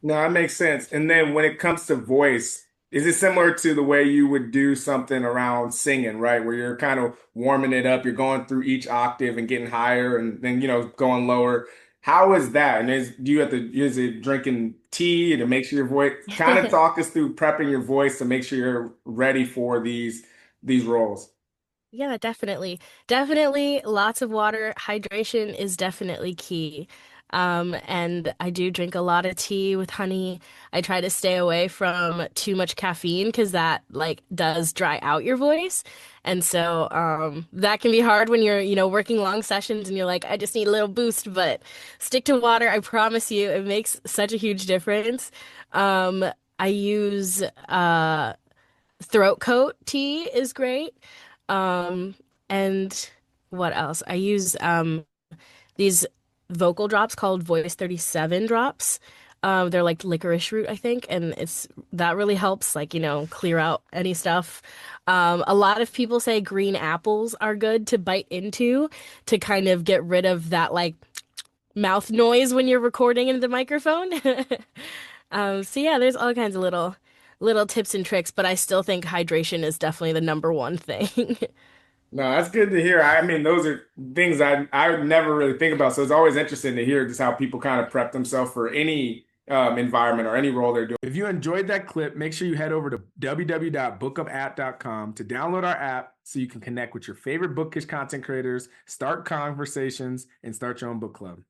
No, that makes sense. And then when it comes to voice, is it similar to the way you would do something around singing, right? Where you're kind of warming it up, you're going through each octave and getting higher and then, going lower. How is that? And do you have to, is it drinking tea to make sure your voice, kind of talk us through prepping your voice to make sure you're ready for these roles? Yeah, definitely. Definitely lots of water. Hydration is definitely key. And I do drink a lot of tea with honey. I try to stay away from too much caffeine because that like does dry out your voice. And so that can be hard when you're, working long sessions and you're like, I just need a little boost, but stick to water. I promise you, it makes such a huge difference. Um, I use throat coat tea is great. Um, and what else? I use these vocal drops called Voice 37 drops. They're like licorice root, I think, and it's that really helps, like, clear out any stuff. A lot of people say green apples are good to bite into to kind of get rid of that like mouth noise when you're recording into the microphone. So yeah, there's all kinds of little tips and tricks, but I still think hydration is definitely the number one thing. No, that's good to hear. I mean, those are things I would never really think about. So it's always interesting to hear just how people kind of prep themselves for any environment or any role they're doing. If you enjoyed that clip, make sure you head over to www.bookupapp.com to download our app so you can connect with your favorite bookish content creators, start conversations, and start your own book club.